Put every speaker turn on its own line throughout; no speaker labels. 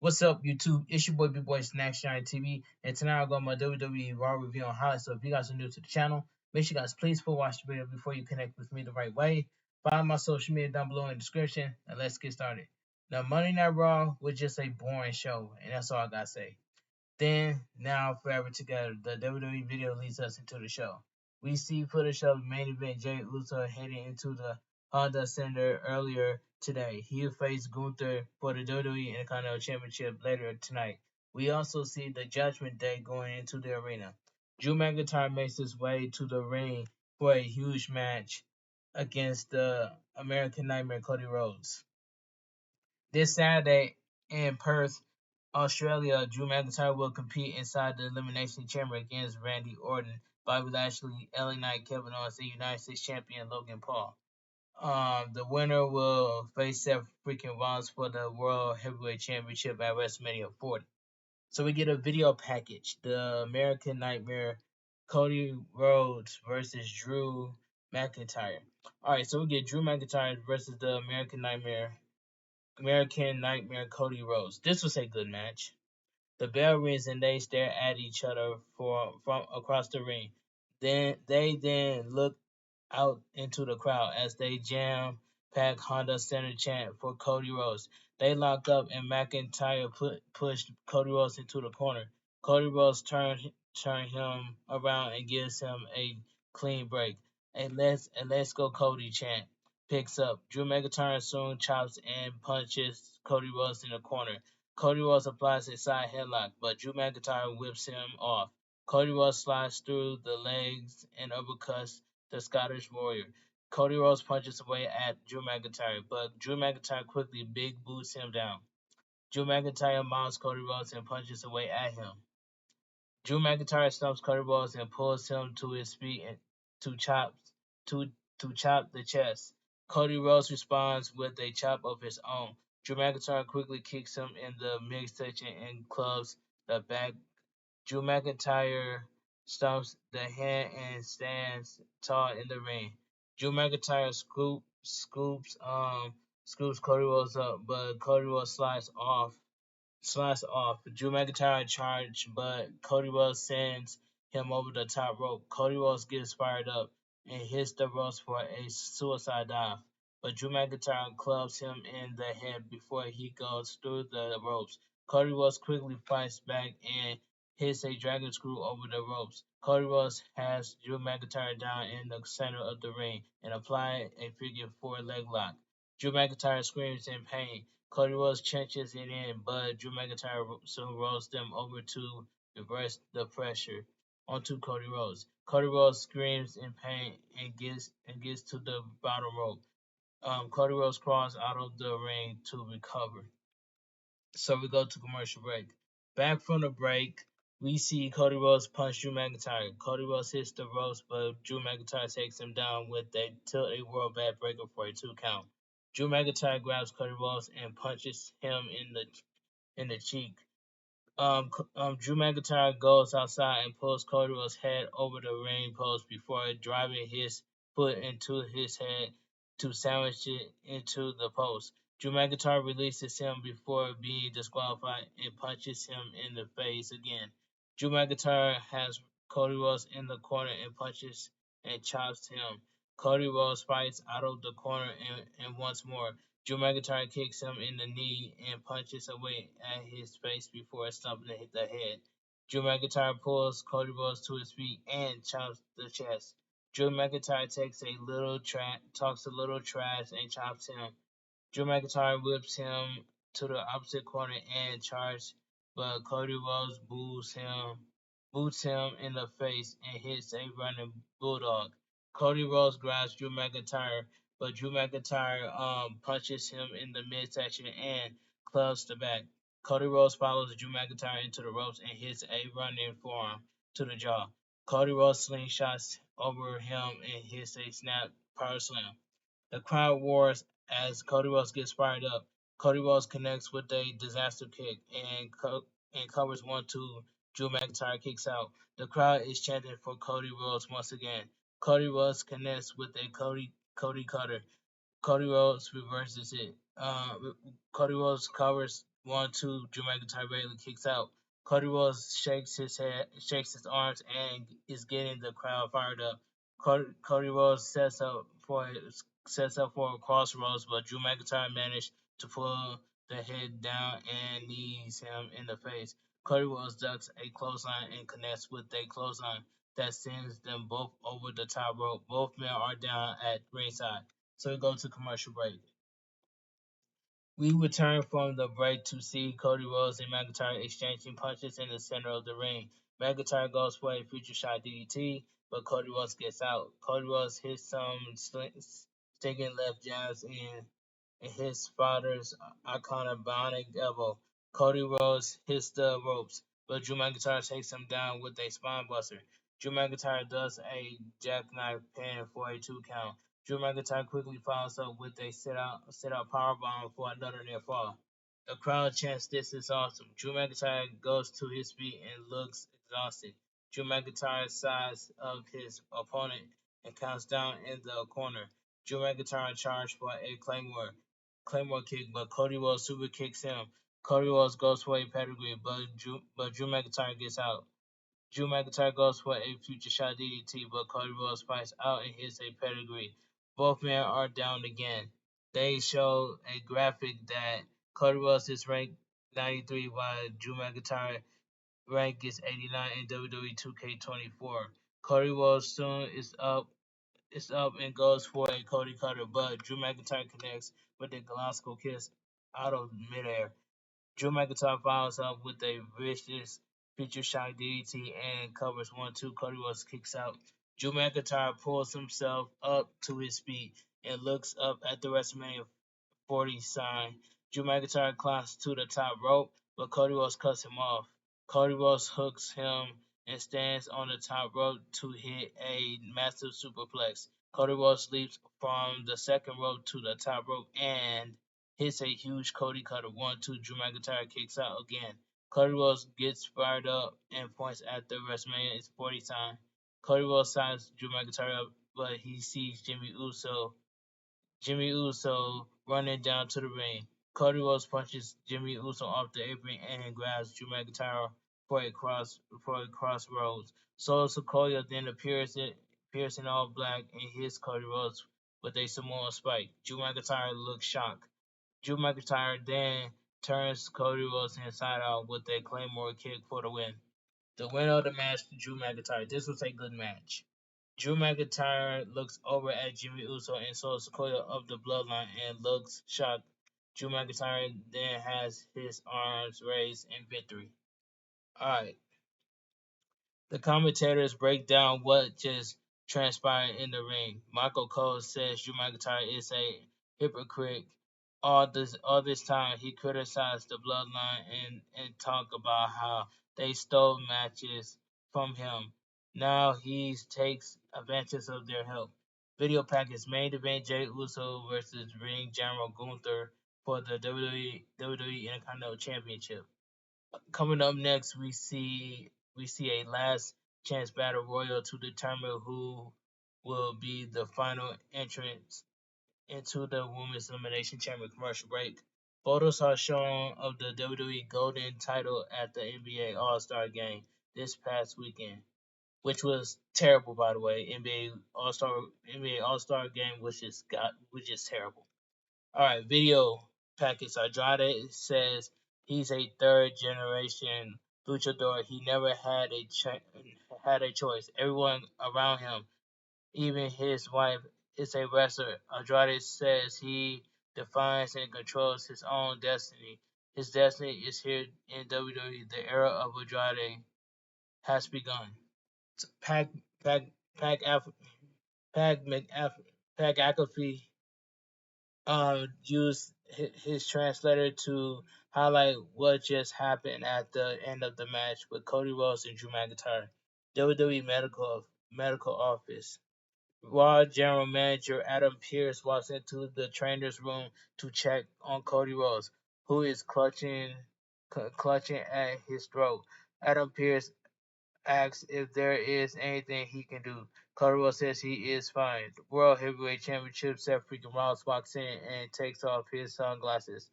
What's up, YouTube? It's your boy Bigboysnacksjonnytv, and tonight I'm going my WWE Raw review on highlights. So if you guys are new to the channel, make sure you guys please watch the video before you connect with me the right way. Follow my social media down below in the description, and let's get started. Now, Monday Night Raw was just a boring show, and that's all I gotta say. Then, now, forever together, the WWE video leads us into the show. We see footage of the main event Jey Uso heading into the Honda Center earlier today. He will face Gunther for the WWE Intercontinental Championship later tonight. We also see the Judgment Day going into the arena. Drew McIntyre makes his way to the ring for a huge match against the American Nightmare Cody Rhodes. This Saturday in Perth, Australia, Drew McIntyre will compete inside the Elimination Chamber against Randy Orton, Bobby Lashley, LA Knight, Kevin Owens, and United States Champion Logan Paul. The winner will face Seth freaking Rollins for the World Heavyweight Championship at WrestleMania 40. So we get a video package: the American Nightmare, Cody Rhodes versus Drew McIntyre. All right, so we get Drew McIntyre versus the American Nightmare Cody Rhodes. This was a good match. The bell rings and they stare at each other from across the ring. Then they look out into the crowd as they jam pack Honda Center chant for Cody Rhodes. They lock up and McIntyre pushed Cody Rhodes into the corner. Cody Rhodes turn him around and gives him a clean break. A let's go Cody chant picks up. Drew McIntyre soon chops and punches Cody Rhodes in the corner. Cody Rhodes applies a side headlock, but Drew McIntyre whips him off. Cody Rhodes slides through the legs and uppercuts the Scottish Warrior. Cody Rhodes punches away at Drew McIntyre, but Drew McIntyre quickly big boots him down. Drew McIntyre mounts Cody Rhodes and punches away at him. Drew McIntyre stumps Cody Rhodes and pulls him to his feet and to chop the chest. Cody Rhodes responds with a chop of his own. Drew McIntyre quickly kicks him in the midsection and clubs the back. Drew McIntyre stomps the hand and stands tall in the ring. Drew McIntyre scoops Cody Rhodes up, but Cody Rhodes slides off. Drew McIntyre charge, but Cody Rhodes sends him over the top rope. Cody Rhodes gets fired up and hits the ropes for a suicide dive, but Drew McIntyre clubs him in the head before he goes through the ropes. Cody Rhodes quickly fights back and hits a dragon screw over the ropes. Cody Rhodes has Drew McIntyre down in the center of the ring and applies a figure four leg lock. Drew McIntyre screams in pain. Cody Rhodes trenches it in, but Drew McIntyre soon rolls them over to reverse the pressure onto Cody Rhodes. Cody Rhodes screams in pain and gets to the bottom rope. Cody Rhodes crawls out of the ring to recover. So we go to commercial break. Back from the break, we see Cody Rhodes punch Drew McIntyre. Cody Rhodes hits the ropes, but Drew McIntyre takes him down with a world bad breaker for a 2 count. Drew McIntyre grabs Cody Rhodes and punches him in the cheek. Drew McIntyre goes outside and pulls Cody Rhodes' head over the ring post before driving his foot into his head to sandwich it into the post. Drew McIntyre releases him before being disqualified and punches him in the face again. Drew McIntyre has Cody Rhodes in the corner and punches and chops him. Cody Rhodes fights out of the corner and once more. Drew McIntyre kicks him in the knee and punches away at his face before stumping the head. Drew McIntyre pulls Cody Rhodes to his feet and chops the chest. Drew McIntyre talks a little trash and chops him. Drew McIntyre whips him to the opposite corner and charges, but Cody Rhodes boots him in the face and hits a running bulldog. Cody Rhodes grabs Drew McIntyre, but Drew McIntyre punches him in the midsection and clubs the back. Cody Rhodes follows Drew McIntyre into the ropes and hits a running forearm to the jaw. Cody Rhodes slingshots over him and hits a snap power slam. The crowd roars as Cody Rhodes gets fired up. Cody Rhodes connects with a disaster kick and covers 1-2. Drew McIntyre kicks out. The crowd is chanting for Cody Rhodes once again. Cody Rhodes connects with a Cody Cutter. Cody Rhodes reverses it. Cody Rhodes covers 1-2. Drew McIntyre barely kicks out. Cody Rhodes shakes his head, shakes his arms, and is getting the crowd fired up. Cody Rhodes sets up for a crossroads, but Drew McIntyre managed to pull the head down and knees him in the face. Cody Rhodes ducks a clothesline and connects with a clothesline that sends them both over the top rope. Both men are down at ringside. So we go to commercial break. We return from the break to see Cody Rhodes and McIntyre exchanging punches in the center of the ring. McIntyre goes for a future shot DDT, but Cody Rhodes gets out. Cody Rhodes hits some stinging left jabs and his father's iconic bionic elbow. Cody Rhodes hits the ropes, but Drew McIntyre takes him down with a spine buster. Drew McIntyre does a jackknife pin for a 2 count. Drew McIntyre quickly follows up with a sit out powerbomb for another near fall. The crowd chants, "This is awesome." Drew McIntyre goes to his feet and looks exhausted. Drew McIntyre sides of his opponent and counts down in the corner. Drew McIntyre charged for a Claymore kick, but Cody Rhodes super kicks him. Cody Rhodes goes for a pedigree, but Drew McIntyre gets out. Drew McIntyre goes for a future shot DDT, but Cody Rhodes fights out and hits a pedigree. Both men are down again. They show a graphic that Cody Rhodes is ranked 93 while Drew McIntyre rank is 89 in WWE 2K24. Cody Rhodes soon is up and goes for a Cody Cutter, but Drew McIntyre connects with a Glasgow kiss out of midair. Drew McIntyre follows up with a vicious future shock DDT and covers 1-2. Cody Rhodes kicks out. Drew McIntyre pulls himself up to his feet and looks up at the WrestleMania 40 sign. Drew McIntyre climbs to the top rope, but Cody Rhodes cuts him off. Cody Rhodes hooks him and stands on the top rope to hit a massive superplex. Cody Rhodes leaps from the second rope to the top rope and hits a huge Cody Cutter. 1-2. Drew McIntyre kicks out again. Cody Rhodes gets fired up and points at the WrestleMania 40 sign. Cody Rhodes signs Drew McIntyre up, but he sees Jimmy Uso running down to the ring. Cody Rhodes punches Jimmy Uso off the apron and grabs Drew McIntyre for a crossroads. Solo Sikoa then appears in all black and hits Cody Rhodes with a Samoan spike. Drew McIntyre looks shocked. Drew McIntyre then turns Cody Rhodes inside out with a Claymore kick for the win. The winner of the match, Drew McIntyre. This was a good match. Drew McIntyre looks over at Jimmy Uso and Solo Sikoa of the Bloodline and looks shocked. Drew McIntyre then has his arms raised in victory. Alright, the commentators break down what just transpired in the ring. Michael Cole says Drew McIntyre is a hypocrite. All this time he criticized the Bloodline and talked about how they stole matches from him. Now he takes advantage of their help. Video package main event: Jey Uso versus Ring General Gunther for the WWE Intercontinental Championship. Coming up next, we see a last chance battle royal to determine who will be the final entrant into the Women's Elimination Chamber. Commercial break. Photos are shown of the WWE Golden title at the NBA All-Star Game this past weekend, which was terrible, by the way. NBA All-Star Game was just terrible. All right, video package. Andrade says he's a third generation luchador. He never had a choice. Everyone around him, even his wife, is a wrestler. Andrade says he defines and controls his own destiny. His destiny is here in WWE. The era of Andrade has begun. Pac Pac Pac Pac McAfee used his translator to highlight what just happened at the end of the match with Cody Rhodes and Drew McIntyre. WWE Medical Office. Raw General Manager Adam Pearce walks into the trainer's room to check on Cody Rhodes, who is clutching at his throat. Adam Pearce asks if there is anything he can do. Cody says he is fine. The World Heavyweight Championship, Seth freaking Rollins walks in and takes off his sunglasses.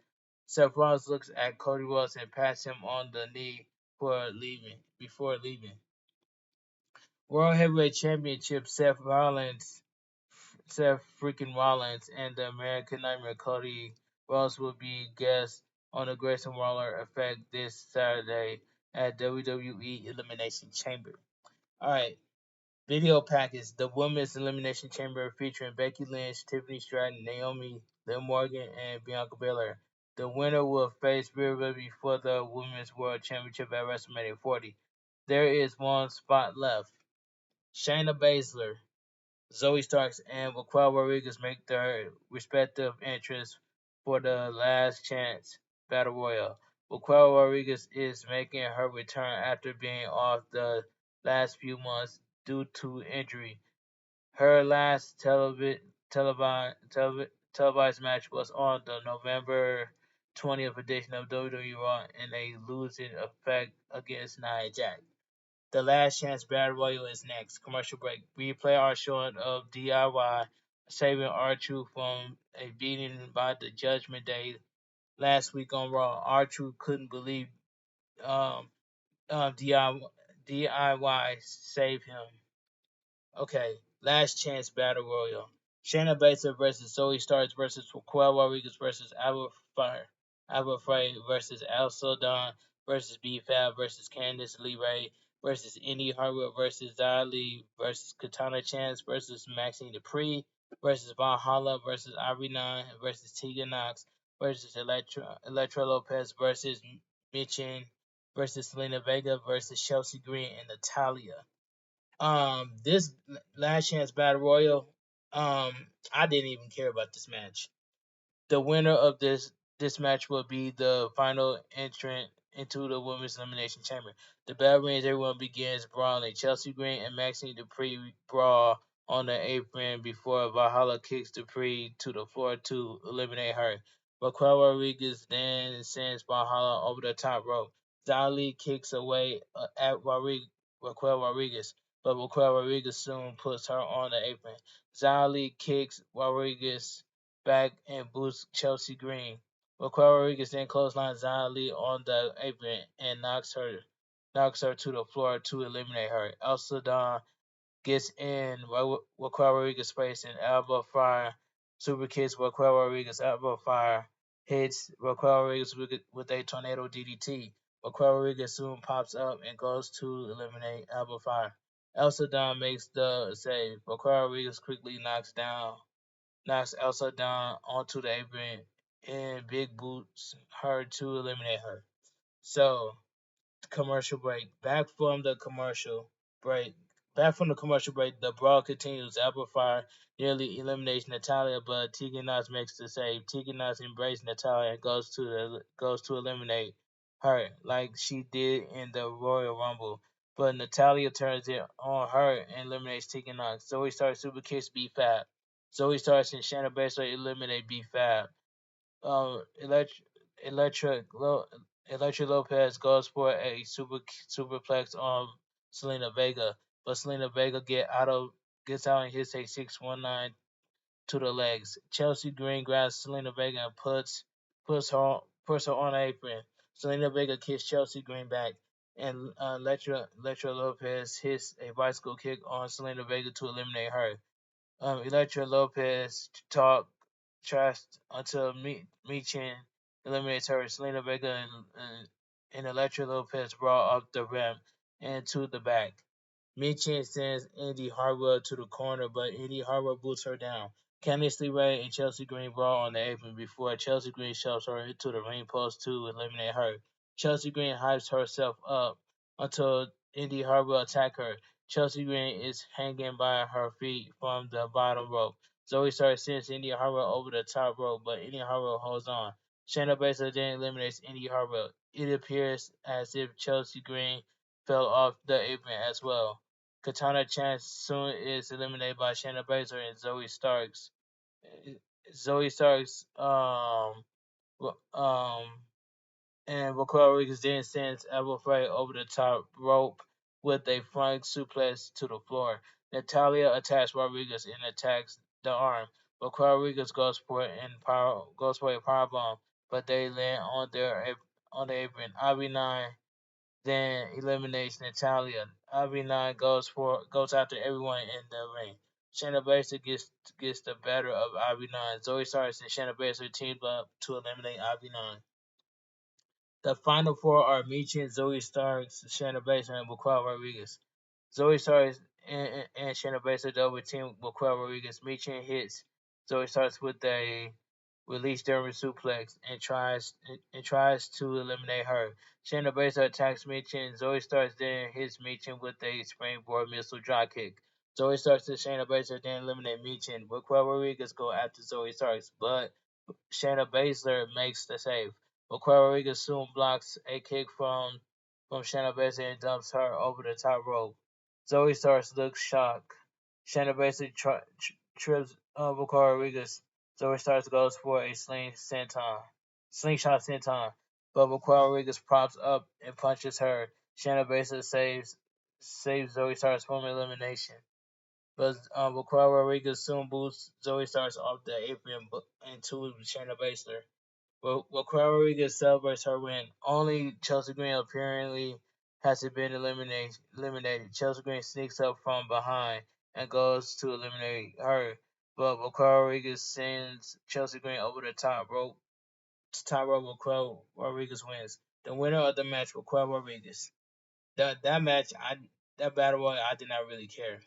Seth Rollins looks at Cody Rhodes and pats him on the knee before leaving. World Heavyweight Championship Seth freaking Rollins and the American Nightmare Cody Rhodes will be guests on the Grayson Waller Effect this Saturday at WWE Elimination Chamber. Alright, video package: The Women's Elimination Chamber featuring Becky Lynch, Tiffany Stratton, Naomi, Liv Morgan, and Bianca Belair. The winner will face Rhea Ripley for the Women's World Championship at WrestleMania 40. There is one spot left. Shayna Baszler, Zoe Starks, and Raquel Rodriguez make their respective entries for the Last Chance Battle Royal. Raquel Rodriguez is making her return after being off the last few months due to injury. Her last televised match was on the November 20th edition of WWE Raw in a losing effect against Nia Jax. The Last Chance Battle Royal is next. Commercial break. We play our short of DIY saving R-Truth from a beating by the Judgment Day last week on Raw. R-Truth couldn't believe um, DIY saved him. Okay, Last Chance Battle Royal. Shayna Baszler versus Zoe Starks versus Raquel Rodriguez versus Albert Frey versus Elsa Dawn versus B-Fab versus Candice LeRae versus Indy Hartwell versus Xia Li versus Katana Chance versus Maxine Dupree versus Valhalla versus Irina versus Tegan Knox versus Electra Lopez versus Michin versus Selena Vega versus Chelsea Green and Natalia. This Last Chance Battle Royal, I didn't even care about this match. The winner of this match will be the final entrant into the Women's Elimination Chamber. The Battle Rings, everyone begins brawling. Chelsea Green and Maxine Dupree brawl on the apron before Valhalla kicks Dupree to the floor to eliminate her. Raquel Rodriguez then sends Valhalla over the top rope. Xia Li kicks away at Raquel Rodriguez, but Raquel Rodriguez soon puts her on the apron. Xia Li kicks Rodriguez back and boosts Chelsea Green. Raquel Rodriguez then clotheslines Xia Li on the apron and knocks her to the floor to eliminate her. Elsa Dawn gets in Raquel Rodriguez's face and elbow fire super kicks Raquel Rodriguez. Elbow fire hits Raquel Rodriguez with a tornado DDT. Raquel Rodriguez soon pops up and goes to eliminate elbow fire. Elsa Dawn makes the save. Raquel Rodriguez quickly knocks Elsa down onto the apron and big boots her to eliminate her. So, commercial break. Back from the commercial break, the brawl continues. Fire nearly eliminates Natalia, but Tegan Knox makes the save. Tegan Knox embraces Natalia and goes to eliminate her, like she did in the Royal Rumble. But Natalia turns it on her and eliminates Tegan Knox. Zoe Starks super kicks B-Fab. Zoe Starks and Shayna Baszler eliminate B-Fab. Um, Electra, Electra, Electra Lopez goes for a superplex on Selena Vega, but Selena Vega gets out and hits a 619 to the legs. Chelsea Green grabs Selena Vega and puts her on the apron. Selena Vega kicks Chelsea Green back, and Electra Lopez hits a bicycle kick on Selena Vega to eliminate her. Electra Lopez trashed until Michin eliminates her. Selena Vega and Electra Lopez brawl up the ramp and to the back. Michin sends Indy Hartwell to the corner, but Indy Hartwell boots her down. Candice LeRae and Chelsea Green brawl on the apron before Chelsea Green shoves her into the ring post to eliminate her. Chelsea Green hypes herself up until Indy Hartwell attacks her. Chelsea Green is hanging by her feet from the bottom rope. Zoe Stark sends Indy Hartwell over the top rope, but Indy Hartwell holds on. Shayna Baszler then eliminates Indy Hartwell. It appears as if Chelsea Green fell off the apron as well. Katana Chance soon is eliminated by Shayna Baszler and Zoe Starks. Zoe Starks, and Raquel Rodriguez then sends Elbow Frey over the top rope with a front suplex to the floor. Natalia attacks Rodriguez and attacks the arm. Raquel Rodriguez goes for a powerbomb, but they land on the apron. RB9 then eliminates Natalia. RB9 goes after everyone in the ring. Shayna Baszler gets the better of RB9. Zoe Starks and Shayna Baszler teamed up to eliminate RB9. The final four are Michin, Zoe Starks, Shayna Baszler, and Raquel Rodriguez. Zoe Starks and Shayna Baszler double team Raquel Rodriguez. Michin hits Zoe Starks with a release German suplex and tries to eliminate her. Shayna Baszler attacks Michin. Zoe Starks then hits Michin with a springboard missile dropkick. Zoe Starks and Shayna Baszler then eliminate Michin. Raquel Rodriguez go after Zoe Starks, but Shayna Baszler makes the save. Raquel Rodriguez soon blocks a kick from Shayna Baszler and dumps her over the top rope. Zoe Starks looks shocked. Shayna Baszler trips Raquel Rodriguez. Zoe Starks goes for a slingshot senton, but Raquel Rodriguez props up and punches her. Shayna Baszler saves Zoe Starks from elimination. But Raquel Rodriguez soon boosts Zoe Starks off the apron into Shayna Baszler. Raquel Rodriguez celebrates her win. Only Chelsea Green apparently hasn't been eliminated. Chelsea Green sneaks up from behind and goes to eliminate her. But Raquel Rodriguez sends Chelsea Green over the top rope. Top rope, Raquel Rodriguez wins. The winner of the match, Raquel Rodriguez. That match, that battle royal, I did not really care.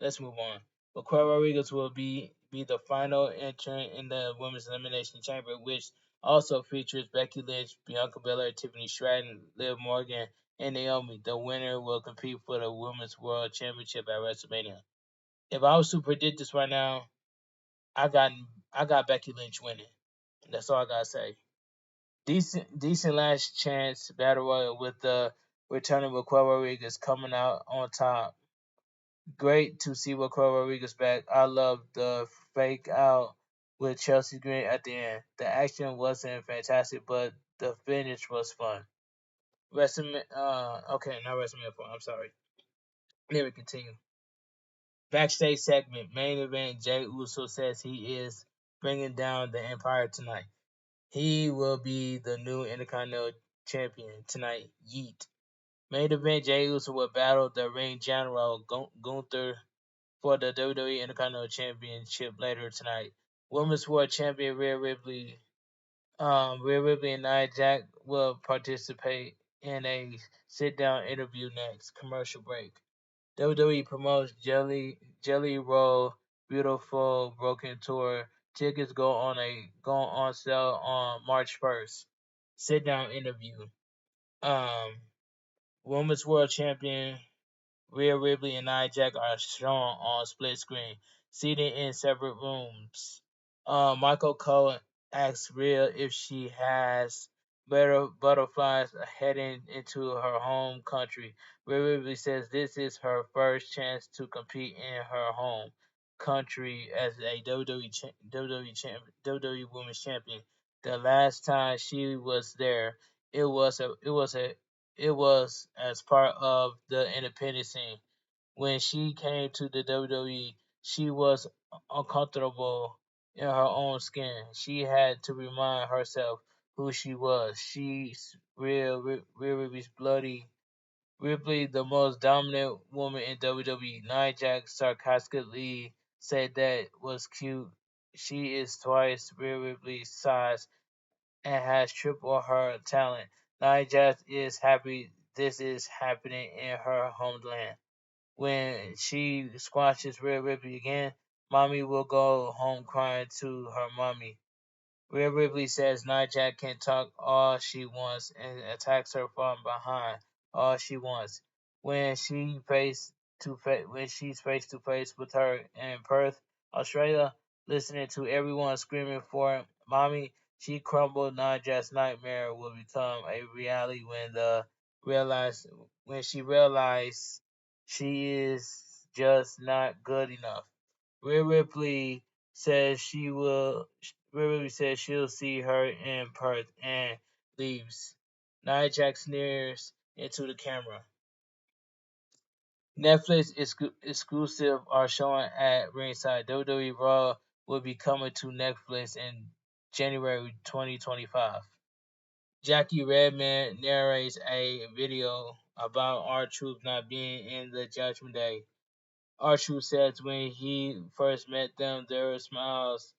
Let's move on. Raquel Rodriguez will be the final entrant in the Women's Elimination Chamber, which also features Becky Lynch, Bianca Belair, Tiffany Stratton, Liv Morgan, and Naomi. The winner will compete for the Women's World Championship at WrestleMania. If I was to predict this right now, I got I got Becky Lynch winning. That's all I gotta say. Decent last chance battle royal with the returning Raquel Rodriguez coming out on top. Great to see Raquel Rodriguez back. I love the fake out with Chelsea Green at the end. The action wasn't fantastic, but the finish was fun. Okay, not WrestleMania 4. I'm sorry. Let me continue. Backstage segment. Main event. Jey Uso says he is bringing down the Empire tonight. He will be the new Intercontinental Champion tonight. Yeet. Main event. Jey Uso will battle the ring general Gunther for the WWE Intercontinental Championship later tonight. Women's World Champion Rhea Ripley and Nia Jax will participate in a sit-down interview next. Commercial break. WWE promotes Jelly Roll Beautiful Broken Tour. Tickets go on sale on March 1st. Sit-down interview. Um, Women's World Champion Rhea Ripley and Nia Jax are shown on split screen, seated in separate rooms. Michael Cole asks Rhea if she has better butterflies heading into her home country. Rhea Ripley says this is her first chance to compete in her home country as a WWE Women's Champion. The last time she was there, it was a it was a it was as part of the independent scene. When she came to the WWE, she was uncomfortable in her own skin. She had to remind herself who she was. She's Ripley's bloody Ripley, the most dominant woman in WWE. Nia Jax sarcastically said that was cute. She is twice Ripley's size and has triple her talent. Nia Jax is happy this is happening in her homeland. When she squashes Rhea Ripley again, Mommy will go home crying to her mommy. Rhea Ripley says Nia Jax can talk all she wants and attacks her from behind all she wants. When she's face to face with her in Perth, Australia, listening to everyone screaming for mommy, she crumbled. Nia Jax's nightmare will become a reality realize when she realizes she is just not good enough. Rhea Ripley says she will. Ripley says she'll see her in Perth and leaves. Nia Jax sneers into the camera. Netflix exclusive are showing at ringside. WWE Raw will be coming to Netflix in January 2025. Jackie Redman narrates a video about R-Truth not being in the Judgment Day. R-Truth says when he first met them, there were smiles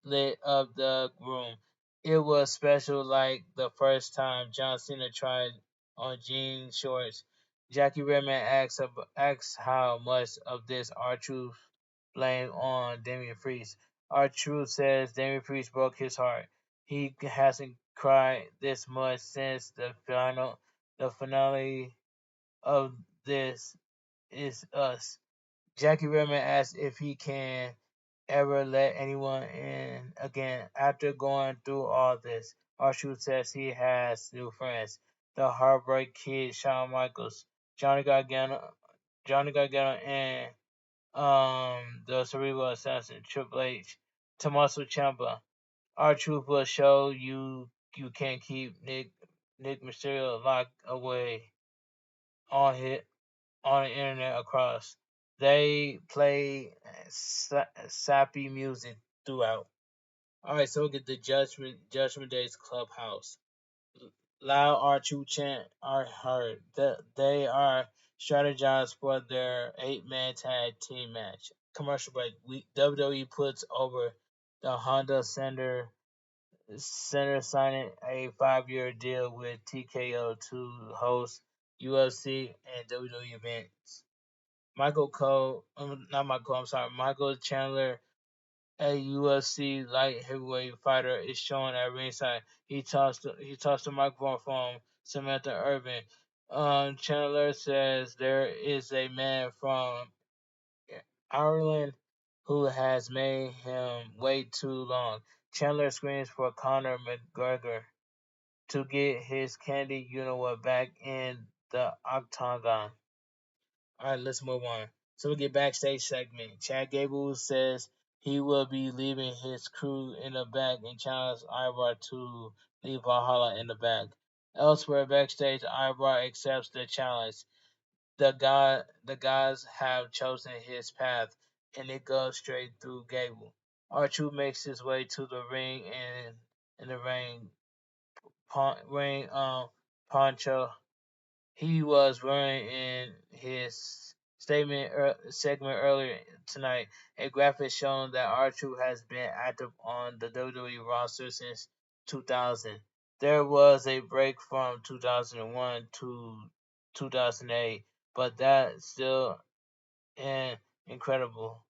lit up the room. It was special like the first time John Cena tried on jean shorts. Jackie Redman asks how much of this R-Truth blamed on Damian Priest. R-Truth says Damian Priest broke his heart. He hasn't cried this much since the finale of This Is Us. Jackie Redman asks if he can ever let anyone in again after going through all this. R-Truth says he has new friends. The Heartbreak Kid, Shawn Michaels, Johnny Gargano, and the Cerebral Assassin, Triple H, Tommaso Ciampa. R-Truth will show you can't keep Nick Mysterio locked away on his on the internet across. They play sappy music throughout. All right, so we get the Judgment Day's clubhouse. Loud R2 chant are heard. They are strategized for their 8-man tag team match. Commercial break. WWE puts over the Honda Center signing a 5-year deal with TKO to host UFC and WWE events. Michael Chandler, a UFC light heavyweight fighter, is shown at ringside. He tossed the microphone from Samantha Irvin. Chandler says there is a man from Ireland who has made him wait too long. Chandler screams for Conor McGregor to get his candy you know what back in the octagon. All right, let's move on. So we get backstage segment. Chad Gable says he will be leaving his crew in the back and challenges Ivar to leave Valhalla in the back. Elsewhere backstage, Ivar accepts the challenge. The guys have chosen his path, and it goes straight through Gable. R-Truth makes his way to the ring and in the ring poncho he was wearing in his segment earlier tonight. A graphic showing that R-Truth has been active on the WWE roster since 2000. There was a break from 2001 to 2008, but that's still incredible.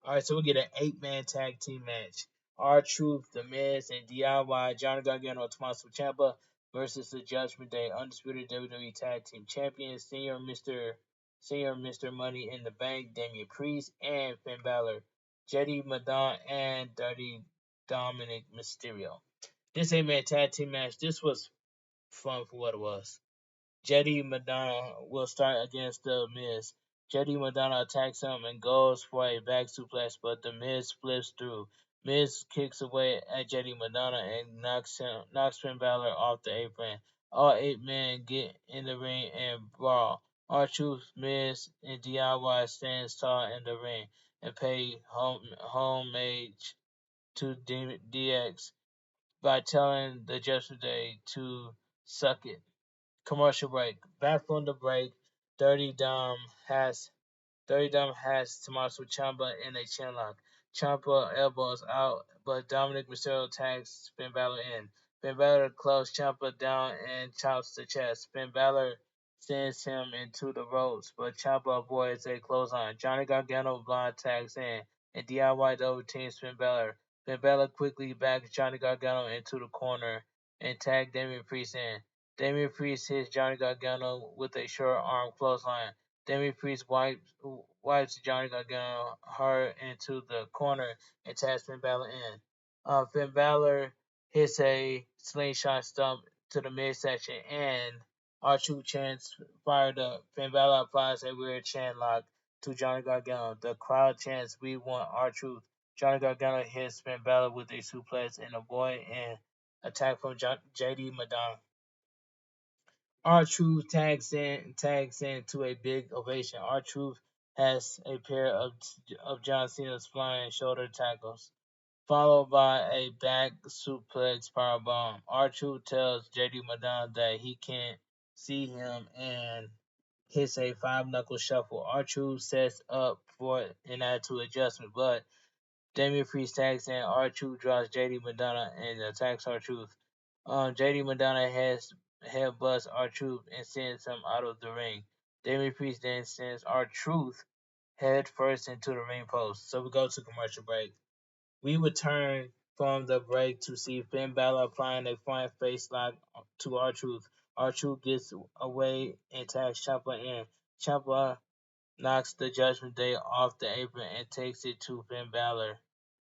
All right, so we get an 8-man tag team match. R-Truth, The Miz, and DIY, Johnny Gargano, Tommaso Ciampa versus the Judgment Day, undisputed WWE Tag Team Champions, Senior Mr. Money in the Bank, Damian Priest, and Finn Balor, Jetty Madon, and Dirty Dominic Mysterio. This 8-man tag team match, this was fun for what it was. Jetty Madonna will start against The Miz. Jetty Madonna attacks him and goes for a back suplex, but The Miz flips through. Miz kicks away at Jetty Madonna and knocks Finn Balor off the apron. All 8 men get in the ring and brawl. R-Truth, Miz, and DIY stands tall in the ring and pay homage to DX by telling the Judgment Day to suck it. Commercial break. Back from the break, has Dirty Dom has Tommaso Ciampa in a chinlock. Ciampa elbows out, but Dominic Mysterio tags Finn Balor in. Finn Balor closes Ciampa down and chops the chest. Finn Balor sends him into the ropes, but Ciampa avoids a clothesline. Johnny Gargano blind tags in, and DIY double teams Finn Balor. Finn Balor quickly backs Johnny Gargano into the corner and tags Damian Priest in. Damian Priest hits Johnny Gargano with a short arm clothesline. Damian Priest wipes Johnny Gargano hard into the corner and taps Finn Balor in. Finn Balor hits a slingshot stomp to the midsection and R-Truth chants fired up. Finn Balor applies a weird chant lock to Johnny Gargano. The crowd chants we want R-Truth. Johnny Gargano hits Finn Balor with a suplex and avoid an attack from JD Madonna. R-Truth tags in to a big ovation. R-Truth has a pair of John Cena's flying shoulder tackles. followed by a back suplex powerbomb. R-Truth tells JD Madonna that he can't see him and hits a five knuckle shuffle. R-Truth sets up for an attitude adjustment, but Damien Priest tags in. R-Truth draws JD Madonna and attacks R-Truth. JD Madonna headbutts R-Truth and sends him out of the ring. Damien Priest then sends R-Truth head first into the ring post. So we go to commercial break. We return from the break to see Finn Balor applying a front face lock to R-Truth. R-Truth gets away and tags Ciampa in. Ciampa knocks the Judgment Day off the apron and takes it to Finn Balor.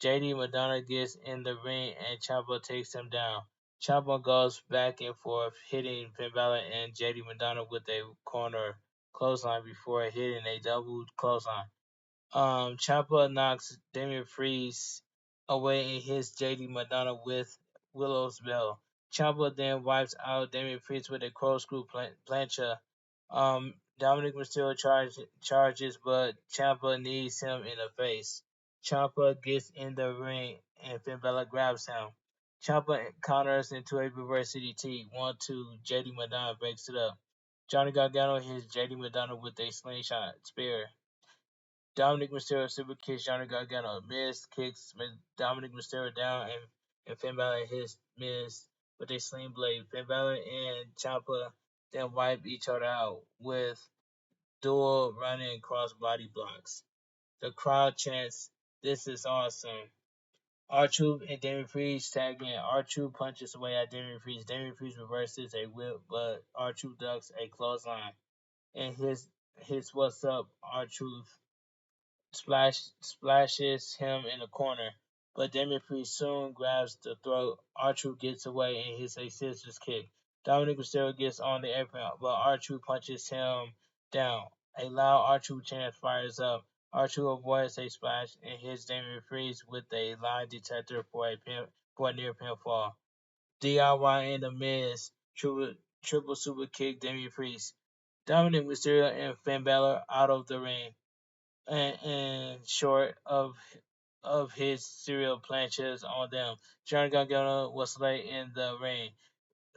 JD Madonna gets in the ring and Ciampa takes him down. Ciampa goes back and forth, hitting Finn Balor and JD Madonna with a corner clothesline before hitting a double clothesline. Ciampa knocks Damien Priest away and hits JD Madonna with Willow's Bell. Ciampa then wipes out Damien Priest with a corkscrew plancha. Dominic Mysterio charges, but Ciampa knees him in the face. Ciampa gets in the ring and Finn Balor grabs him. Ciampa counters into a reverse CDT. 1-2, JD Madonna breaks it up. Johnny Gargano hits JD Madonna with a slingshot spear. Dominic Mysterio super kicks Johnny Gargano. Miz kicks Dominic Mysterio down and Finn Balor hits Miz with a sling blade. Finn Balor and Ciampa then wipe each other out with dual running crossbody blocks. The crowd chants, "This is awesome." R-Truth and Damien Priest tag in. R-Truth punches away at Damien Priest. Damien Priest reverses a whip, but R-Truth ducks a clothesline and his "What's up, R-Truth" splashes him in the corner, but Damien Priest soon grabs the throat. R-Truth gets away and hits a scissors kick. Dominic Mysterio gets on the apron, but R-Truth punches him down. A loud R-Truth chant fires up. R-Truth avoids a splash and hits Damien Priest with a lie detector for a near pinfall. DIY and The Miz triple super kick Damien Priest. Dominic Mysterio and Finn Balor out of the ring and short of his cereal planches on them. Johnny Gargano was late in the ring.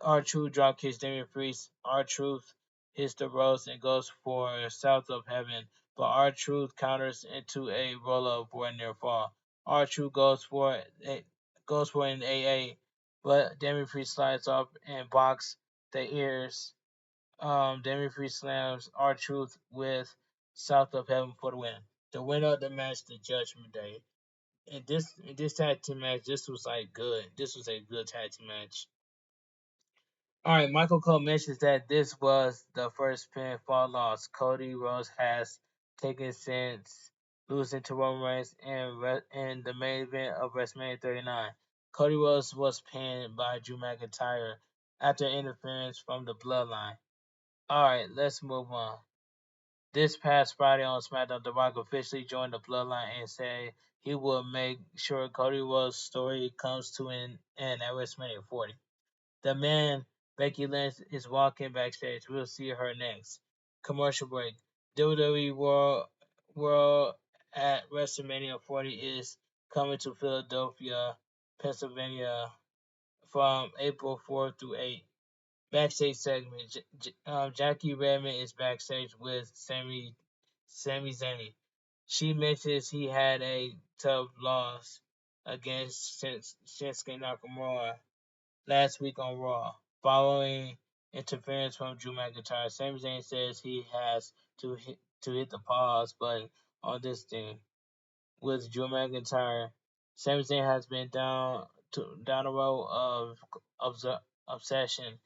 R-Truth drop kicks Damien Priest. R-Truth hits the ropes and goes for South of Heaven, but R-Truth counters into a roll-up for a near fall. R-Truth goes for an AA, but Damien Priest slides off and blocks the ears. Damien Priest slams R-Truth with South of Heaven for the win. The winner of the match, the Judgment Day. In this tag team match, this was like good. This was a good tag team match. All right, Michael Cole mentions that this was the first pinfall loss Cody Rhodes has taken since losing to Roman Reigns in the main event of WrestleMania 39. Cody Rhodes was pinned by Drew McIntyre after interference from the Bloodline. All right, let's move on. This past Friday on SmackDown, The Rock officially joined the Bloodline and said he will make sure Cody Rhodes' story comes to an end at WrestleMania 40. The man, Becky Lynch, is walking backstage. We'll see her next. Commercial break. WWE World at WrestleMania 40 is coming to Philadelphia, Pennsylvania from April 4th through 8th. Backstage segment. Jackie Redmond is backstage with Sami Zayn. She mentions he had a tough loss against Shinsuke Nakamura last week on Raw, following interference from Drew McIntyre. Sami Zayn says he has to hit the pause button on this thing. With Drew McIntyre, Sami Zayn has been down the road of obsession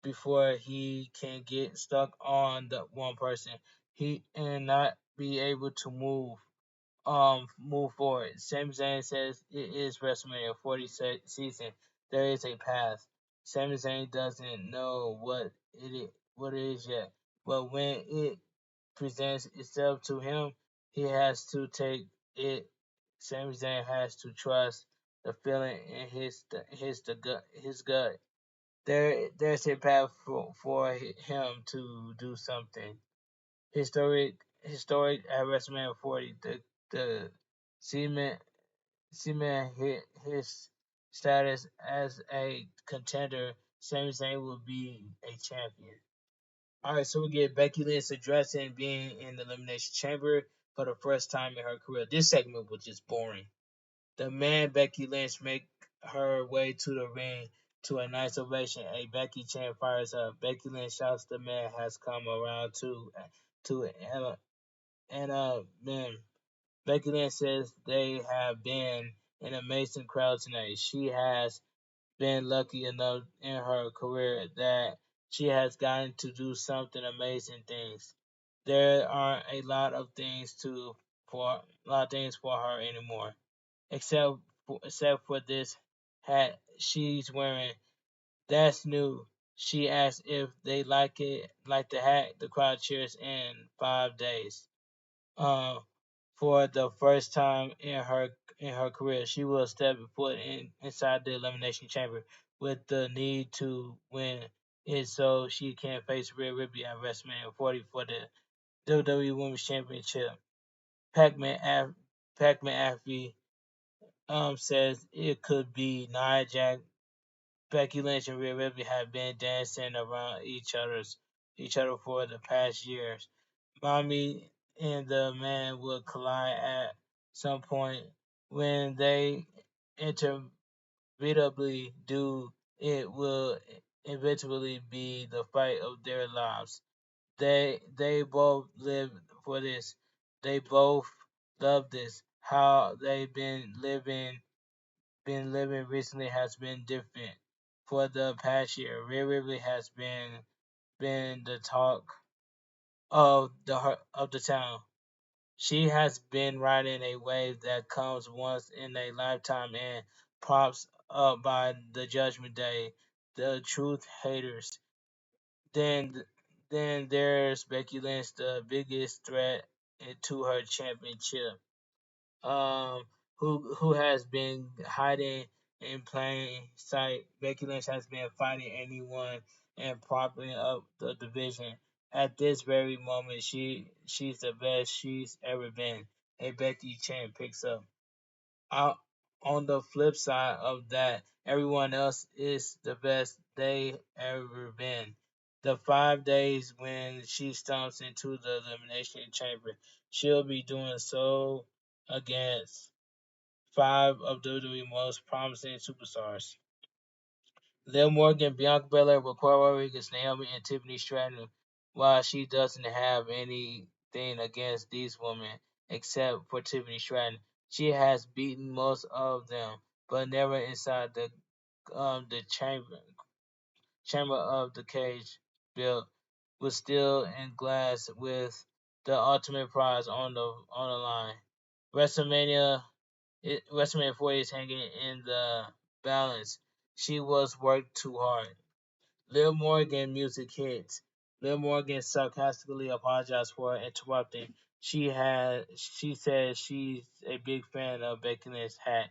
before he can get stuck on the one person he and not be able to move forward. Sami Zayn says it is WrestleMania 40 season. There is a path. Sami Zayn doesn't know what it is yet, but when it presents itself to him, he has to take it. Sami Zayn has to trust the feeling in his gut. There's a path for him to do something historic at WrestleMania 40. The cement cement his status as a contender. Sami Zayn will be a champion. All right, so we get Becky Lynch addressing being in the Elimination Chamber for the first time in her career. This segment was just boring. The man Becky Lynch make her way to the ring to a nice ovation. A Becky chant fires up. Becky Lynch shouts the man has come around to man. Becky Lynch says they have been an amazing crowd tonight. She has been lucky enough in her career that she has gotten to do something amazing things. There aren't a lot of things for her anymore, except for this hat she's wearing. That's new. She asks if they like the hat. The crowd cheers in 5 days. Uh, for the first time in her career, she will step foot inside the elimination chamber with the need to win it so she can face Rhea Ripley at WrestleMania 40 for the WWE Women's Championship. Pac-Man Af- Pac-Man Affy says it could be Nia Jax. Becky Lynch and Rhea Ripley have been dancing around each other for the past years. Mommy and the man would collide at some point. When they inevitably do, it will eventually be the fight of their lives. They both live for this. They both love this. How they've been living recently has been different. For the past year, Rhea Ripley has been the talk of the town. She has been riding a wave that comes once in a lifetime and props up by the Judgment Day, the truth haters. Then, then there's Becky Lynch, the biggest threat to her championship. Um, who has been hiding in plain sight. Becky Lynch has been fighting anyone and propping up the division. At this very moment, she's the best she's ever been. A Becky Chan picks up. Out on the flip side of that, everyone else is the best they ever been. The 5 days when she stomps into the elimination chamber, she'll be doing so against five of WWE's most promising superstars. Liv Morgan, Bianca Belair, Raquel Rodriguez, Naomi, and Tiffany Stratton. While she doesn't have anything against these women except for Tiffany Stratton, she has beaten most of them, but never inside the chamber of the cage built with steel and glass with the ultimate prize on the line. WrestleMania WrestleMania 40 is hanging in the balance. She was worked too hard. Lil Morgan music hits. Lil Morgan sarcastically apologized for interrupting. She said she's a big fan of Becky Lynch's hat.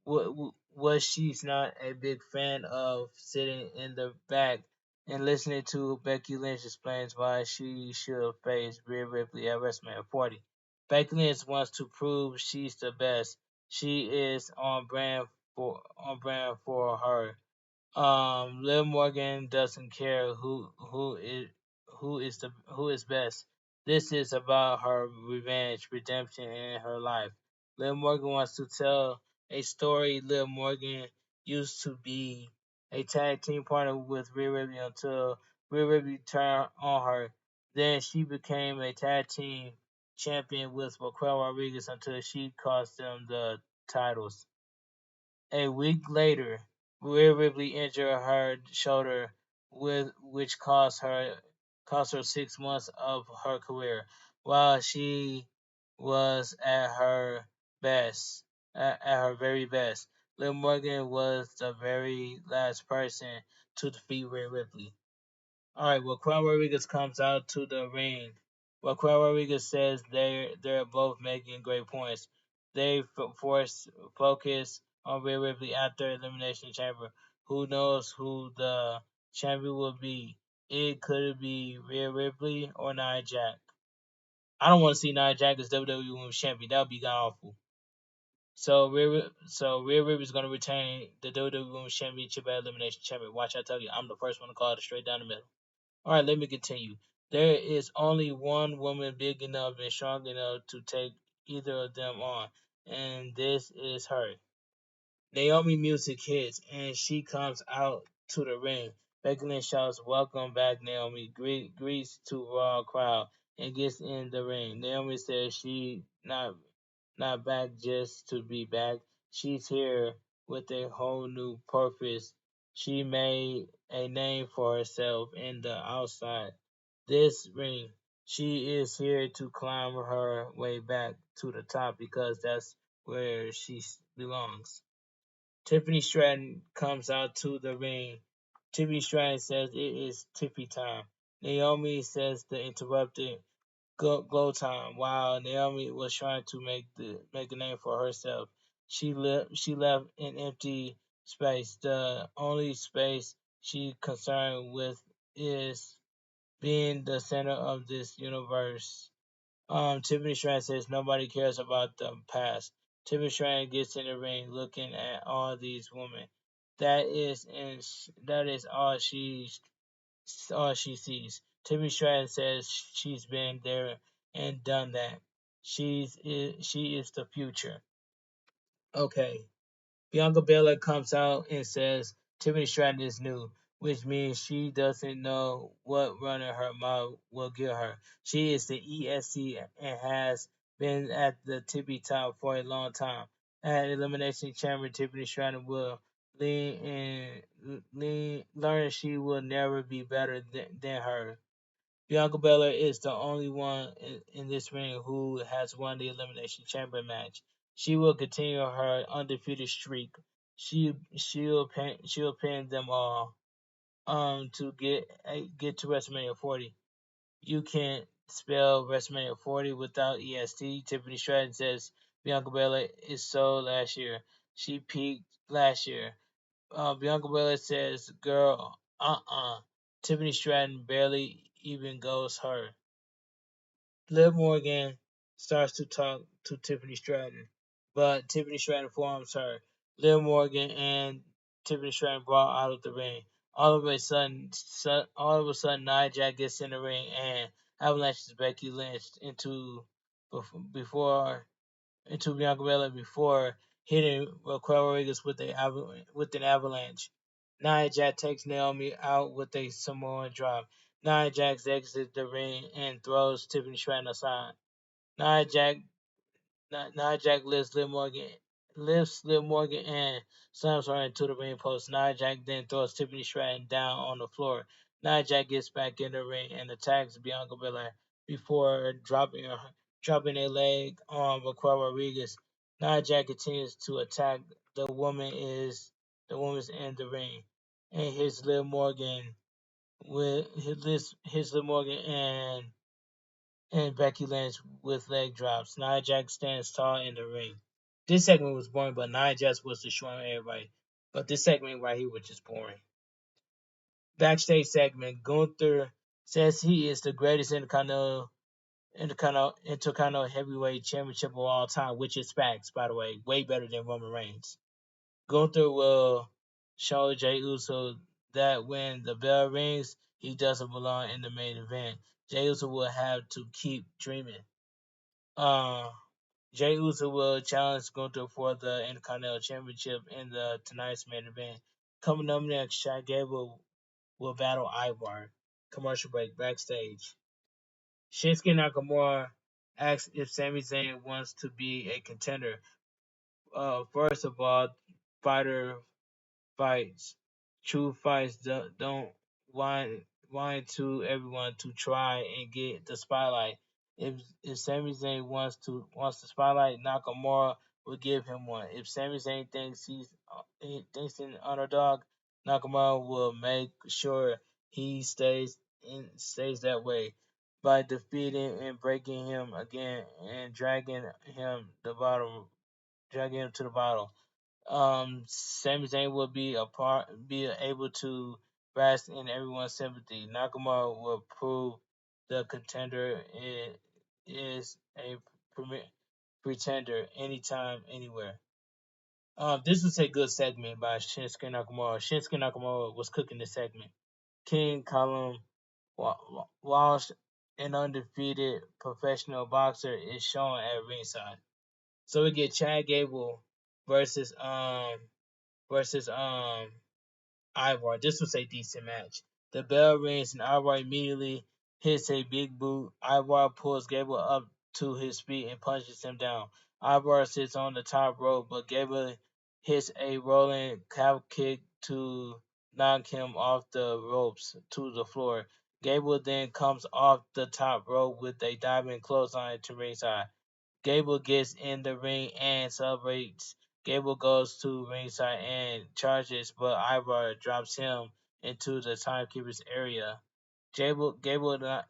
Was she's not a big fan of sitting in the back and listening to Becky Lynch explains why she should face Rhea Ripley at WrestleMania 40. Becky Lynch wants to prove she's the best. She is on brand for her. Liv Morgan doesn't care who is best. This is about her revenge, redemption, and her life. Liv Morgan wants to tell a story. Liv Morgan used to be a tag team partner with Rhea Ripley until Rhea Ripley turned on her. Then she became a tag team champion with Raquel Rodriguez until she cost them the titles. A week later, Rhea Ripley injured her shoulder, which cost her 6 months of her career. While she was at her best, at her very best, Liv Morgan was the very last person to defeat Rhea Ripley. All right, Raquel Rodriguez comes out to the ring. Raquel Rodriguez says they're both making great points. They force focus on Rhea Ripley after Elimination Chamber. Who knows who the champion will be? It could be Rhea Ripley or Nia Jax. I don't want to see Nia Jax as WWE Women's Champion. That would be god awful. So Rhea Ripley is gonna retain the WWE Women's Championship at Elimination Chamber. Watch, I tell you, I'm the first one to call it straight down the middle. All right, let me continue. There is only one woman big enough and strong enough to take either of them on, and this is her. Naomi music hits, and she comes out to the ring. Becky Lynch shouts, "Welcome back, Naomi!" Greets to Raw crowd and gets in the ring. Naomi says she not back just to be back. She's here with a whole new purpose. She made a name for herself in the outside this ring. She is here to climb her way back to the top because that's where she belongs. Tiffany Stratton comes out to the ring. Tiffany Stratton says it is Tiffy time. Naomi says the interrupted glow time. While Naomi was trying to make a name for herself, she left an empty space. The only space she concerned with is being the center of this universe. Tiffany Stratton says nobody cares about the past. Tiffany Stratton gets in the ring looking at all these women. That is all she sees. Tiffany Stratton says she's been there and done that. She is the future. Okay. Bianca Belair comes out and says Tiffany Stratton is new, which means she doesn't know what running her mouth will give her. She is the ESC and has been at the tippy top for a long time. At Elimination Chamber, Tiffany Stratton will learn she will never be better than her. Bianca Belair is the only one in this ring who has won the Elimination Chamber match. She will continue her undefeated streak. She'll pin them all to get to WrestleMania 40. You can't spell WrestleMania 40 without EST. Tiffany Stratton says Bianca Belair is so last year. She peaked last year. Bianca Belair says, "Girl, Tiffany Stratton barely even goes her." Liv Morgan starts to talk to Tiffany Stratton, but Tiffany Stratton informs her. Liv Morgan and Tiffany Stratton brawl out of the ring. All of a sudden, Nia Jax gets in the ring and avalanches Becky Lynch before into Bianca Belair before hitting Raquel Rodriguez with an avalanche. Nia Jax takes Naomi out with a Samoan drop. Nia Jax exits the ring and throws Tiffany Stratton aside. Nia Jax lifts Liv Morgan and slams her into the ring post. Nia Jax then throws Tiffany Stratton down on the floor. Nia Jax gets back in the ring and attacks Bianca Belair before dropping a leg on Raquel Rodriguez. Nia Jax continues to attack the woman's in the ring and hits Liv Morgan and Becky Lynch with leg drops. Nia Jax stands tall in the ring. This segment was boring, but Nia Jax was destroying everybody. But this segment right here was just boring. Backstage segment: Gunther says he is the greatest Intercontinental Heavyweight Championship of all time, which is facts, by the way, way better than Roman Reigns. Gunther will show Jey Uso that when the bell rings, he doesn't belong in the main event. Jey Uso will have to keep dreaming. Uh, Jey Uso will challenge Gunther for the Intercontinental Championship in the tonight's main event. Coming up next, Shaq Gable will battle Ivar. Commercial break backstage. Shinsuke Nakamura asks if Sami Zayn wants to be a contender. First of all, fighter fights. True fights don't want to everyone to try and get the spotlight. If Sami Zayn wants the spotlight, Nakamura will give him one. If Sami Zayn he thinks an underdog, Nakamura will make sure he stays that way by defeating and breaking him again and dragging him to the bottom. Sami Zayn will be able to bask in everyone's sympathy. Nakamura will prove the contender is a pretender anytime, anywhere. This was a good segment by Shinsuke Nakamura. Shinsuke Nakamura was cooking the segment. King Callum Walsh, an undefeated professional boxer, is shown at ringside. So we get Chad Gable versus versus Ivar. This was a decent match. The bell rings and Ivar immediately hits a big boot. Ivar pulls Gable up to his feet and punches him down. Ivar sits on the top rope, but Gable hits a rolling calf kick to knock him off the ropes to the floor. Gable then comes off the top rope with a diving clothesline to ringside. Gable gets in the ring and celebrates. Gable goes to ringside and charges, but Ivar drops him into the timekeeper's area. Gable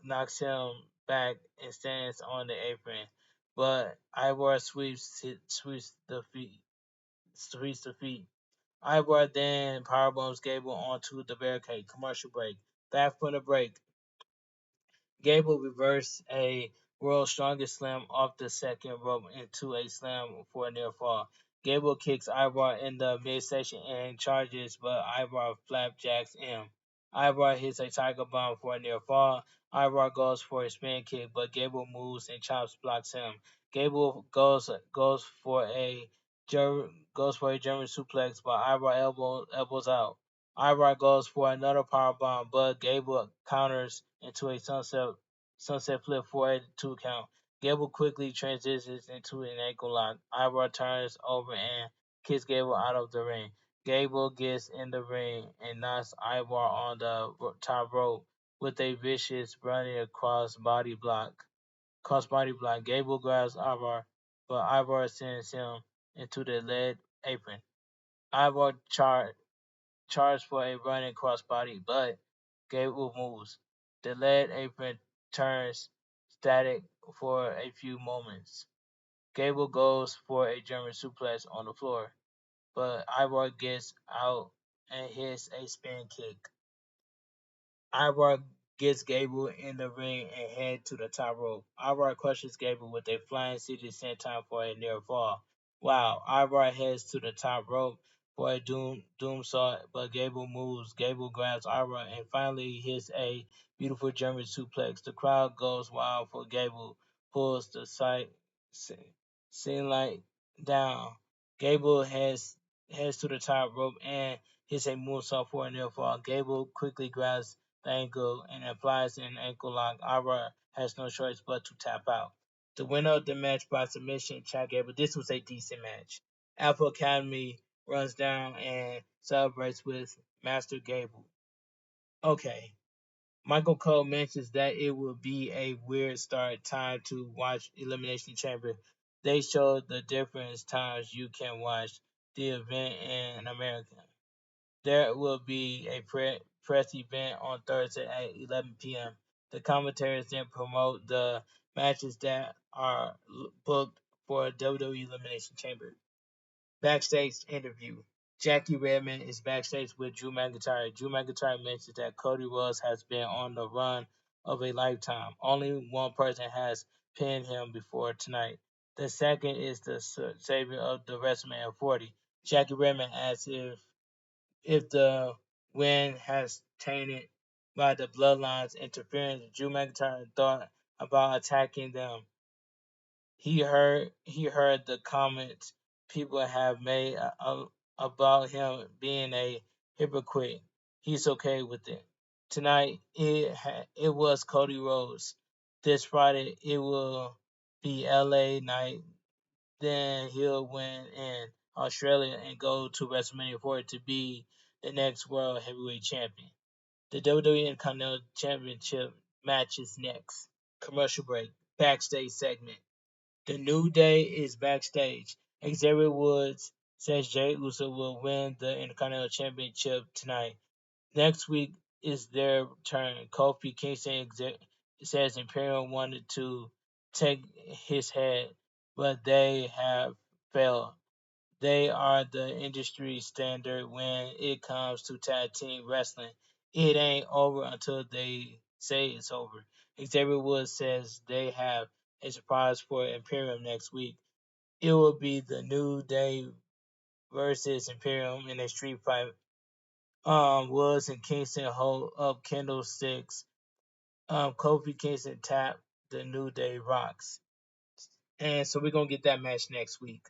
knocks him back and stands on the apron, but Ivar sweeps the feet. Ivar then powerbombs Gable onto the barricade. Commercial break. Back from the break. Gable reversed a world's strongest slam off the second rope into a slam for a near fall. Gable kicks Ivar in the midsection and charges, but Ivar flapjacks him. Ivar hits a tiger bomb for a near fall. Ivar goes for a spin kick, but Gable moves and chops blocks him. Gable goes for a German suplex, but Ivar elbows out. Ivar goes for another power bomb, but Gable counters into a sunset flip for a 2 count. Gable quickly transitions into an ankle lock. Ivar turns over and kicks Gable out of the ring. Gable gets in the ring and knocks Ivar on the top rope with a vicious running cross body block. Gable grabs Ivar, but Ivar sends him into the lead apron. Ivar charged for a running crossbody, but Gable moves. The lead apron turns static for a few moments. Gable goes for a German suplex on the floor, but Ivar gets out and hits a spin kick. Ivar gets Gable in the ring and head to the top rope. Ivar crushes Gable with a flying seated senton for a near fall. Wow, Ivar heads to the top rope for a doom saw, but Gable moves. Gable grabs Ivar and finally hits a beautiful German suplex. The crowd goes wild for Gable, pulls the scene light down. Gable heads to the top rope and hits a moonsault for a near fall. Gable quickly grabs the ankle and applies an ankle lock. Ivar has no choice but to tap out. The winner of the match by submission, Chad Gable. This was a decent match. Alpha Academy runs down and celebrates with Master Gable. Okay. Michael Cole mentions that it would be a weird start time to watch Elimination Chamber. They showed the different times you can watch the event in America. There will be a press event on Thursday at 11 p.m. The commentators then promote the matches that are booked for WWE Elimination Chamber. Backstage interview. Jackie Redmond is backstage with Drew McIntyre. Drew McIntyre mentions that Cody Rhodes has been on the run of a lifetime. Only one person has pinned him before tonight. The second is the savior of the WrestleMania 40. Jackie Redmond asks if the win has tainted by the bloodlines interference. Drew McIntyre thought about attacking them. He heard the comments people have made about him being a hypocrite. He's okay with it. Tonight it was Cody Rhodes. This Friday it will be LA night. Then he'll win in Australia and go to WrestleMania 40 to be the next World Heavyweight Champion. The WWE Intercontinental Championship match is next. Commercial break. Backstage segment. The New Day is backstage. Xavier Woods says Jey Uso will win the Intercontinental Championship tonight. Next week is their turn. Kofi Kingston says Imperium wanted to take his head, but they have failed. They are the industry standard when it comes to tag team wrestling. It ain't over until they say it's over. Xavier Woods says they have a surprise for Imperium next week. It will be the New Day versus Imperium in a street fight. Woods and Kingston hold up candlesticks. Kofi Kingston tap the New Day rocks. And so we're gonna get that match next week.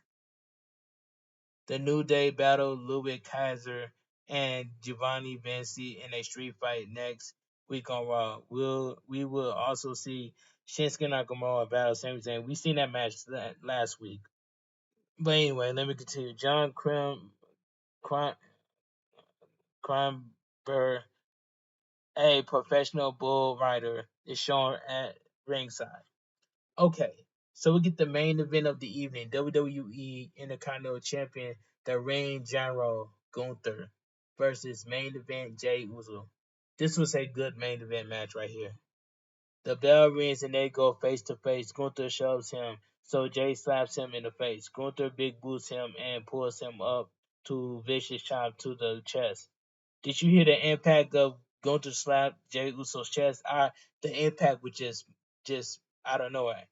The New Day battle Ludwig Kaiser and Giovanni Vinci in a street fight next week on Raw. We will also see Shinsuke Nakamura battle Sami Zayn. We seen that match last week. But anyway, let me continue. John Crumber, a professional bull rider, is shown at ringside. Okay, so we get the main event of the evening: WWE Intercontinental Champion, the Reign General Gunther, versus main event Jay Uso. This was a good main event match right here. The bell rings and they go face to face. Gunther shoves him, so Jay slaps him in the face. Gunther big boots him and pulls him up to vicious chop to the chest. Did you hear the impact of Gunther slap Jay Uso's chest? The impact was just out of nowhere.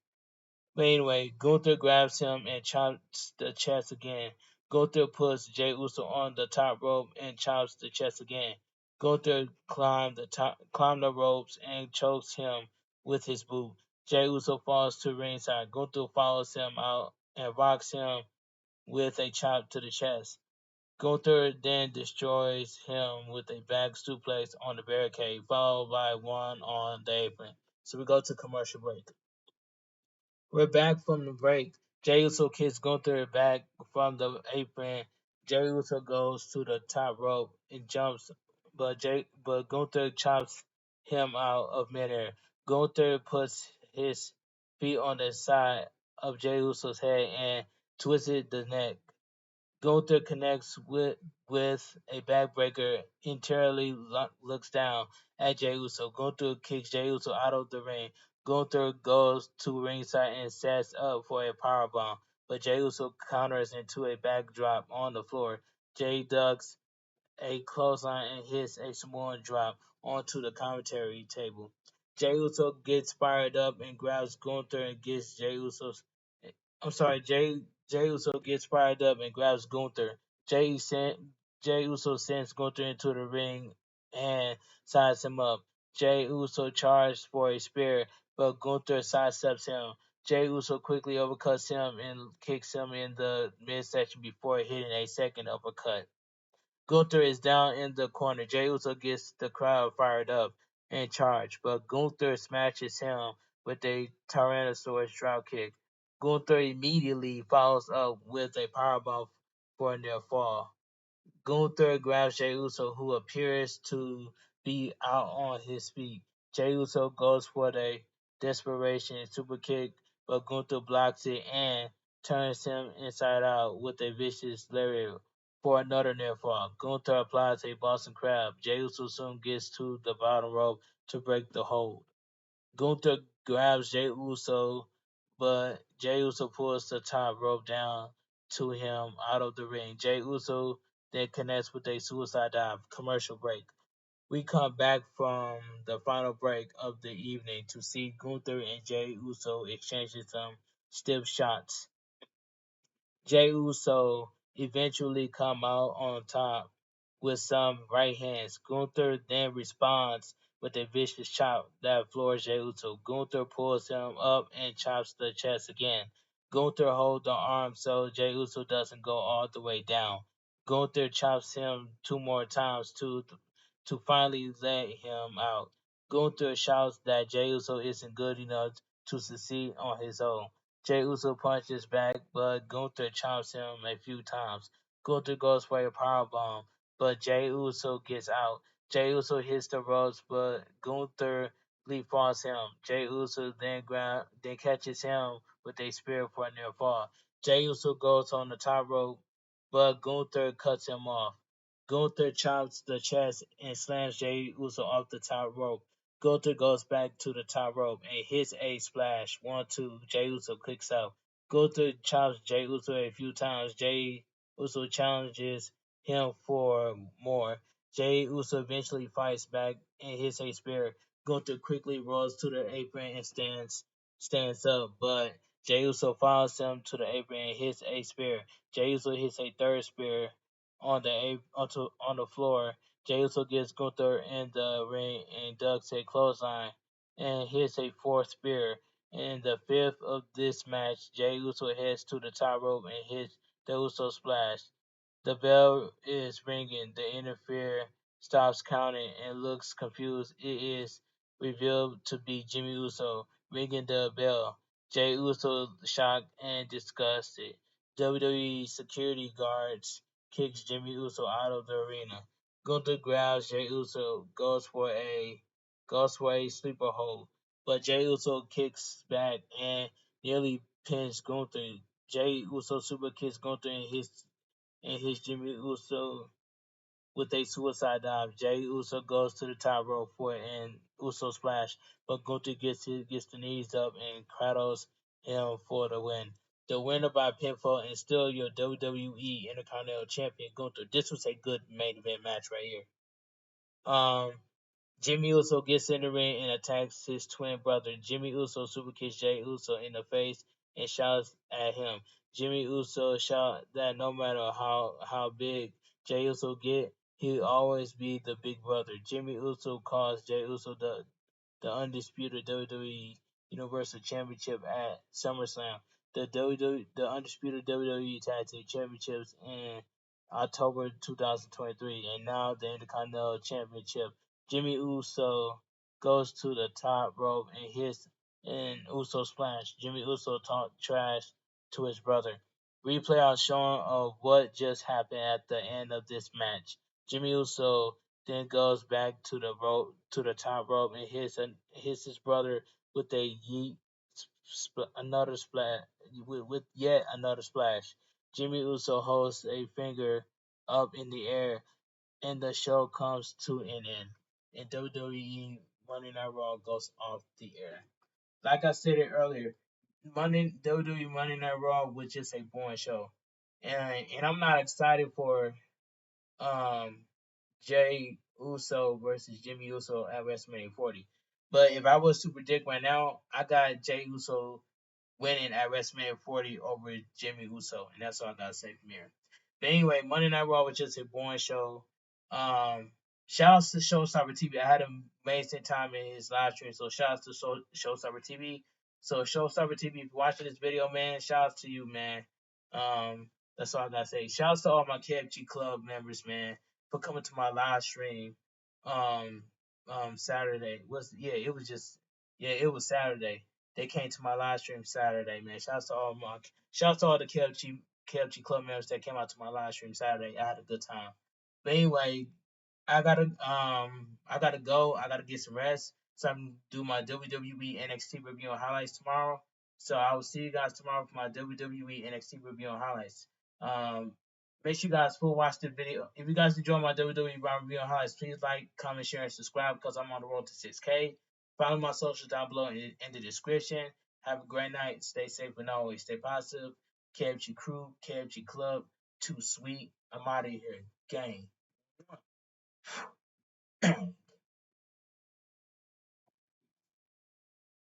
But anyway, Gunther grabs him and chops the chest again. Gunther puts Jey Uso on the top rope and chops the chest again. Gunther climbs the ropes and chokes him with his boot. Jey Uso falls to ringside. Gunther follows him out and rocks him with a chop to the chest. Gunther then destroys him with a back suplex on the barricade, followed by one on the apron. So we go to commercial break. We're back from the break. Jey Uso kicks Gunther back from the apron. Jey Uso goes to the top rope and jumps, but Gunther chops him out of midair. Gunther puts his feet on the side of Jey Uso's head and twisted the neck. Gunther connects with a backbreaker, entirely looks down at Jey Uso. Gunther kicks Jey Uso out of the ring. Gunther goes to ringside and sets up for a powerbomb, but Jey Uso counters into a backdrop on the floor. Jey ducks a clothesline and hits a Samoan drop onto the commentary table. Jey Uso gets fired up and grabs Gunther and gets Jey Uso's. I'm sorry, Jey Uso gets fired up and grabs Gunther. Jey Uso sends Gunther into the ring and sides him up. Jey Uso charges for a spear, but Gunther sidesteps him. Jey Uso quickly overcuts him and kicks him in the midsection before hitting a second uppercut. Gunther is down in the corner. Jey Uso gets the crowd fired up and charged, but Gunther smashes him with a Tyrannosaurus dropkick. Gunther immediately follows up with a powerbomb for a near fall. Gunther grabs Jey Uso, who appears to be out on his feet. Jey Uso goes for the desperation super kick, but Gunther blocks it and turns him inside out with a vicious lariat for another near fall. Gunther applies a Boston Crab. Jey Uso soon gets to the bottom rope to break the hold. Gunther grabs Jey Uso, but Jey Uso pulls the top rope down to him out of the ring. Jey Uso then connects with a suicide dive. Commercial break. We come back from the final break of the evening to see Gunther and Jey Uso exchanging some stiff shots. Jey Uso eventually come out on top with some right hands. Gunther then responds with a vicious chop that floors Jey Uso. Gunther pulls him up and chops the chest again. Gunther holds the arm so Jey Uso doesn't go all the way down. Gunther chops him two more times to finally let him out. Gunther shouts that Jey Uso isn't good enough to succeed on his own. Jey Uso punches back, but Gunther chops him a few times. Gunther goes for a powerbomb, but Jey Uso gets out. Jey Uso hits the ropes, but Gunther leapfrogs him. Jey Uso then catches him with a spear for a near fall. Jey Uso goes on the top rope, but Gunther cuts him off. Gunther chops the chest and slams Jey Uso off the top rope. Gunther goes back to the top rope and hits a splash. 1-2. Jey Uso clicks out. Gunther chops Jey Uso a few times. Jey Uso challenges him for more. Jey Uso eventually fights back and hits a spear. Gunther quickly rolls to the apron and stands up, but Jey Uso follows him to the apron and hits a spear. Jey Uso hits a third spear on the floor. Jey Uso gets Gunther in the ring and ducks a clothesline and hits a fourth spear. In the fifth of this match, Jey Uso heads to the top rope and hits the Uso splash. The bell is ringing. The interferer stops counting and looks confused. It is revealed to be Jimmy Uso ringing the bell. Jey Uso, shocked and disgusted. WWE security guards kicks Jimmy Uso out of the arena. Gunther grabs Jey Uso, goes for a sleeper hold, but Jey Uso kicks back and nearly pins Gunther. Jey Uso super kicks Gunther and hits Jimmy Uso with a suicide dive. Jey Uso goes to the top rope for an Uso splash, but Gunther gets the knees up and cradles him for the win. The winner by pinfall and still your WWE Intercontinental Champion Gunther. This was a good main event match right here. Um, Jimmy Uso gets in the ring and attacks his twin brother. Jimmy Uso superkicks Jey Uso in the face and shouts at him. Jimmy Uso shouts that no matter how big Jey Uso get, he'll always be the big brother. Jimmy Uso calls Jey Uso the undisputed WWE Universal Championship at SummerSlam, the undisputed WWE Tag Team Championships in October 2023, and now the Intercontinental Championship. Jimmy Uso goes to the top rope and hits an Uso splash. Jimmy Uso talked trash to his brother. Replay are showing of what just happened at the end of this match. Jimmy Uso then goes back to the top rope and hits his brother with a another splash with yet another splash. Jimmy Uso holds a finger up in the air and the show comes to an end. And WWE Monday Night Raw goes off the air. Like I said it earlier, WWE Monday Night Raw was just a boring show, and I'm not excited for um Jey Uso versus Jimmy Uso at WrestleMania 40. But if I was to predict right now, I got Jey Uso winning at WrestleMania 40 over Jimmy Uso, and that's all I gotta say from here. But anyway, Monday Night Raw was just a boring show. Um, Shout outs to Showstopper TV. I had an amazing time in his live stream, so shout outs to Showstopper TV. So Showstopper TV, if you're watching this video, man, shout outs to you, man. That's all I gotta say. Shout outs to all my KFG Club members, man, for coming to my live stream. Um, Saturday it was Saturday. They came to my live stream Saturday, man. Shout out to all the KFG Club members that came out to my live stream Saturday. I had a good time. But anyway, I gotta go. I gotta get some rest. So I'm gonna do my WWE NXT review and highlights tomorrow. So I will see you guys tomorrow for my WWE NXT review and highlights. Um, Make sure you guys full watch the video. If you guys enjoy my WWE Raw review and highlights, please like, comment, share, and subscribe because I'm on the road to 6K. Follow my socials down below in the description. Have a great night. Stay safe and always stay positive. KFG Crew, KFG Club, Too Sweet. I'm out of here. Gang.